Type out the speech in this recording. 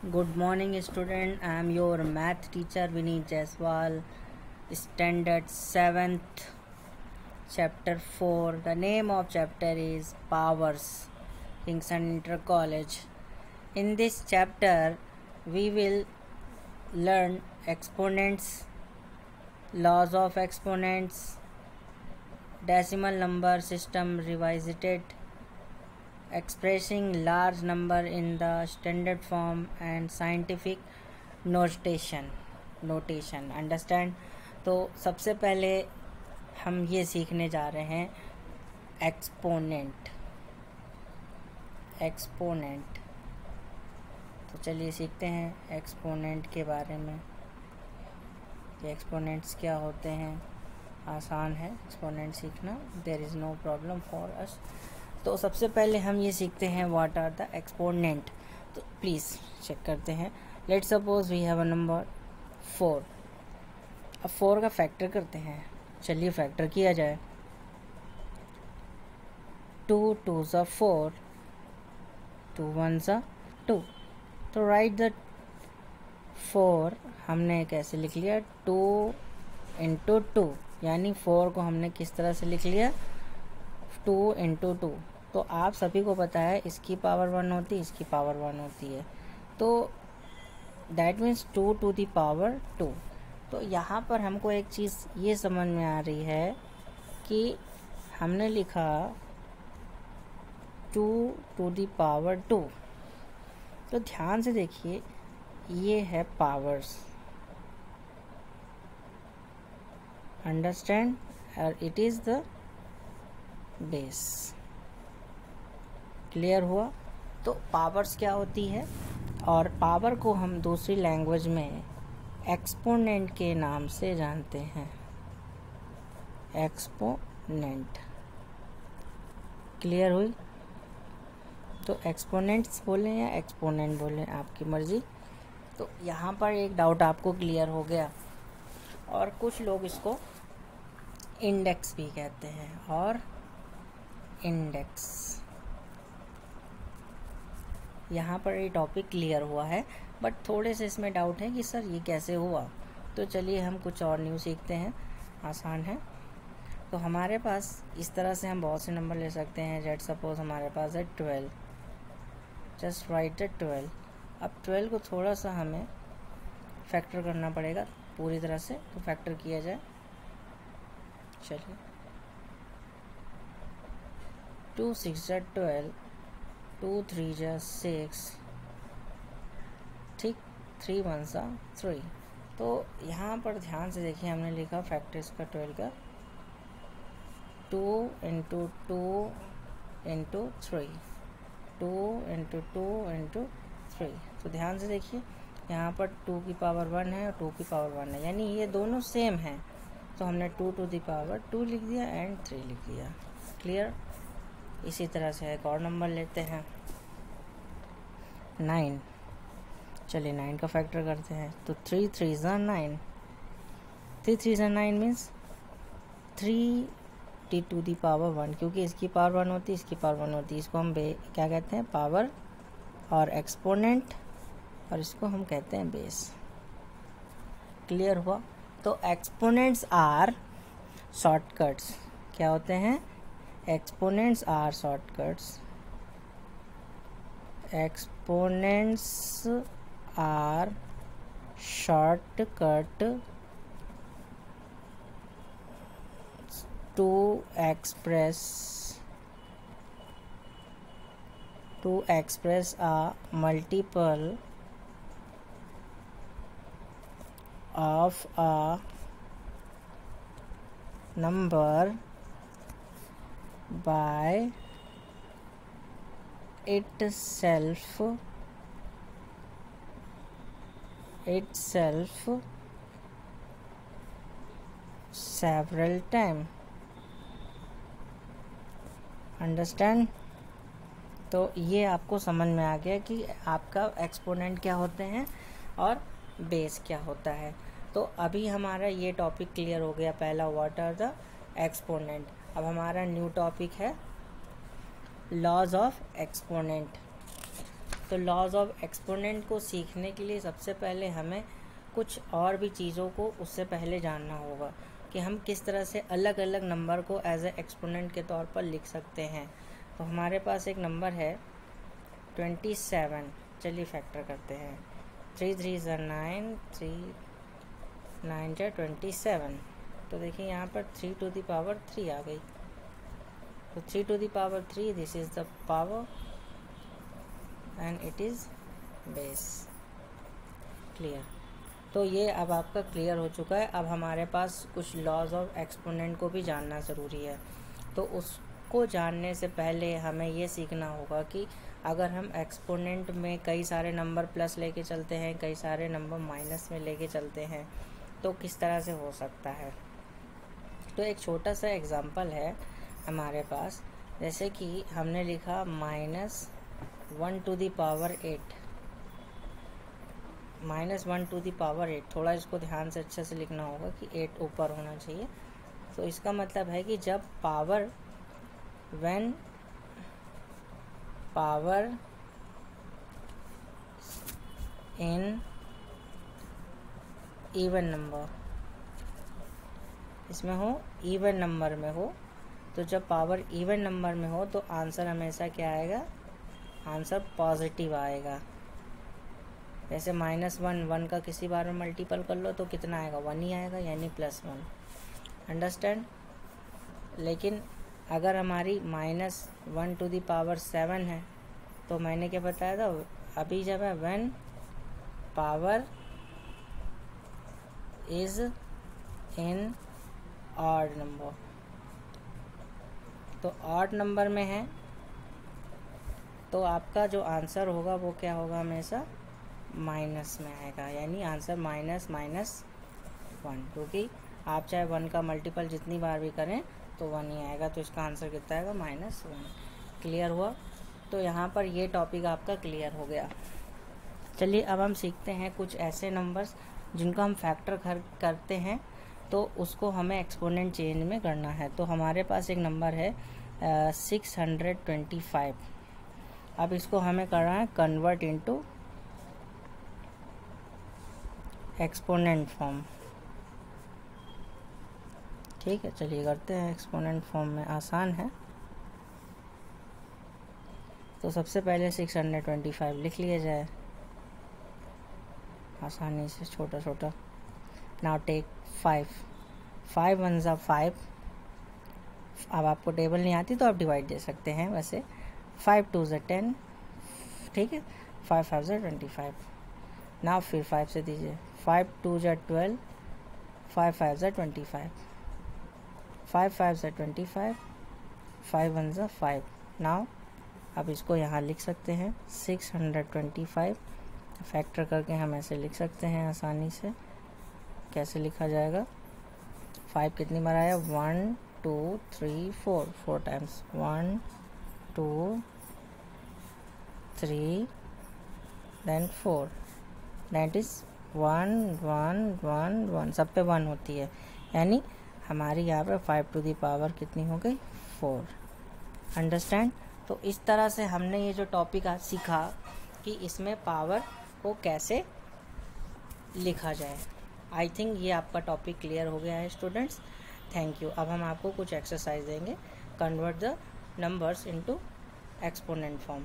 Good morning, student. I am your math teacher Vinny Jaiswal, standard 7th, chapter 4. The name of chapter is Powers, Kingston Inter College. In this chapter, we will learn exponents, laws of exponents, decimal number system revisited, expressing large number in the standard form and scientific notation. Understand. तो सबसे पहले हम ये सीखने जा रहे हैं exponent. तो चलिए सीखते हैं एक्सपोनेंट के बारे में कि एक्सपोनेंट्स क्या होते हैं। आसान है एक्सपोनेंट सीखना, there is no problem for us. तो सबसे पहले हम ये सीखते हैं व्हाट आर द एक्सपोनेंट। तो प्लीज़ चेक करते हैं। Let's suppose we have a number 4। अब 4 का फैक्टर करते हैं। चलिए फैक्टर किया जाए। 2 2s are 4, 2 1s are 2। तो राइट द 4 हमने कैसे लिख लिया, 2 इंटू 2, यानी 4 को हमने किस तरह से लिख लिया, 2 इंटू 2। तो आप सभी को पता है इसकी पावर 1 होती है, इसकी पावर 1 होती है, तो that means 2 to the power 2। तो यहाँ पर हमको एक चीज़ ये समझ में आ रही है कि हमने लिखा 2 टू दी पावर 2। तो ध्यान से देखिए, ये है पावर्स, अंडरस्टैंड, और it is the base. Clear हुआ। तो पावर्स क्या होती है, और पावर को हम दूसरी लैंग्वेज में एक्सपोनेंट के नाम से जानते हैं। एक्सपोनेंट। क्लियर हुई। तो एक्सपोनेंट्स बोलें या एक्सपोनेंट बोलें, आपकी मर्जी। तो यहाँ पर एक डाउट आपको क्लियर हो गया। और कुछ लोग इसको इंडेक्स भी कहते हैं, और इंडेक्स। यहाँ पर ये टॉपिक क्लियर हुआ है, बट थोड़े से इसमें डाउट है कि सर ये कैसे हुआ। तो चलिए हम कुछ और न्यू सीखते हैं, आसान है। तो हमारे पास इस तरह से हम बहुत से नंबर ले सकते हैं। लेट्स सपोज हमारे पास है 12, जस्ट राइट द 12। अब 12 को थोड़ा सा हमें फैक्टर करना पड़ेगा पूरी तरह से। तो फैक्टर किया जाए। चलिए 2 6 12, 2 3 6, ठीक, 3 1 3। तो यहाँ पर ध्यान से देखिए, हमने लिखा फैक्टर इसका 12 का 2 इंटू 2 इंटू 3, 2 इंटू 2 इंटू 3। तो ध्यान से देखिए, यहाँ पर 2 की पावर 1 है और 2 की पावर 1 है, यानी ये दोनों सेम हैं। तो हमने 2 टू दी पावर 2 लिख दिया एंड 3 लिख दिया। क्लियर। इसी तरह से एक और नंबर लेते हैं 9। चलिए 9 का फैक्टर करते हैं। तो 3 3 9, 3 3 9 मीन्स 3 टी टू दी पावर 1, क्योंकि इसकी पावर 1 होती है, इसकी पावर 1 होती है। इसको हम क्या कहते हैं, पावर और एक्सपोनेंट, और इसको हम कहते हैं बेस। क्लियर हुआ। तो एक्सपोनेंट्स आर शॉर्टकट्स। क्या होते हैं, exponents are shortcuts. Exponents are shortcut to express a multiple of a number by itself several times। Understand. तो ये आपको समझ में आ गया कि आपका एक्सपोनेंट क्या होते हैं और बेस क्या होता है। तो अभी हमारा ये टॉपिक क्लियर हो गया, पहला व्हाट आर द एक्सपोनेंट। अब हमारा न्यू टॉपिक है लॉज ऑफ एक्सपोनेंट। तो लॉज ऑफ एक्सपोनेंट को सीखने के लिए सबसे पहले हमें कुछ और भी चीज़ों को उससे पहले जानना होगा कि हम किस तरह से अलग अलग नंबर को एज ए एक्सपोनेंट के तौर पर लिख सकते हैं। तो हमारे पास एक नंबर है 27, चलिए फैक्टर करते हैं। 3 3 ज़ा 9, 3 9 ज़ा 27। तो देखिए यहाँ पर 3 टू द पावर 3 आ गई। तो 3 to the power 3, this is the power and it is base. Clear. तो ये अब आपका क्लियर हो चुका है। अब हमारे पास कुछ लॉज ऑफ एक्सपोनेंट को भी जानना ज़रूरी है। तो उसको जानने से पहले हमें ये सीखना होगा कि अगर हम एक्सपोनेंट में कई सारे नंबर प्लस लेके चलते हैं, कई सारे नंबर माइनस में लेके चलते हैं, तो किस तरह से हो सकता है। तो एक छोटा सा एग्जांपल है हमारे पास, जैसे कि हमने लिखा -1 to the power 8, -1 to the power 8। थोड़ा इसको ध्यान से अच्छे से लिखना होगा कि 8 ऊपर होना चाहिए। तो इसका मतलब है कि जब power when power in even number, इसमें हो इवन नंबर में हो, तो जब पावर इवन नंबर में हो तो आंसर हमेशा क्या आएगा, आंसर पॉजिटिव आएगा। जैसे -1 1 का किसी बार में मल्टीपल कर लो तो कितना आएगा, 1 ही आएगा, यानी +1। अंडरस्टैंड। लेकिन अगर हमारी -1 टू द पावर 7 है, तो मैंने क्या बताया था अभी, जब है when power is in odd number, तो ऑड नंबर में है तो आपका जो आंसर होगा वो क्या होगा, हमेशा माइनस में आएगा, यानी आंसर -1, क्योंकि आप चाहे 1 का मल्टीपल जितनी बार भी करें तो 1 ही आएगा। तो इसका आंसर कितना आएगा, -1। क्लियर हुआ। तो यहाँ पर ये टॉपिक आपका क्लियर हो गया। चलिए अब हम सीखते हैं कुछ ऐसे नंबर्स जिनको हम फैक्टर करते हैं तो उसको हमें एक्सपोनेंट चेंज में करना है। तो हमारे पास एक नंबर है 625। अब इसको हमें करना है कन्वर्ट इनटू एक्सपोनेंट फॉर्म। ठीक है, चलिए करते हैं। एक्सपोनेंट फॉर्म में आसान है। तो सबसे पहले 625 लिख लिया जाए आसानी से, छोटा छोटा। नाउ टेक 5 1 ज़ा 5। अब आपको टेबल नहीं आती तो आप डिवाइड दे सकते हैं। वैसे 5 2 ज़ा 10, ठीक है। 5 5 ज़ा 25। नाउ फिर 5 से दीजिए। 5 2 ज़ा 12, 5 5 ज़ा 25, 5 5 ज़ा 25, 5 1 ज़ा 5। नाउ अब इसको यहाँ लिख सकते हैं 625। फैक्टर करके हम ऐसे लिख सकते हैं आसानी से। कैसे लिखा जाएगा, 5 कितनी बार आया, 1 2 3 4 टाइम्स, 1 2 3 देन 4, दैट इज़ 1 1 1 1, सब पे 1 होती है, यानी हमारी यहाँ पे 5 टू द पावर कितनी हो गई, 4। अंडरस्टैंड। तो इस तरह से हमने ये जो टॉपिक आज सीखा कि इसमें पावर को कैसे लिखा जाए। आई थिंक ये आपका टॉपिक क्लियर हो गया है स्टूडेंट्स। Thank you. अब हम आपको कुछ एक्सरसाइज देंगे, convert the numbers into exponent form.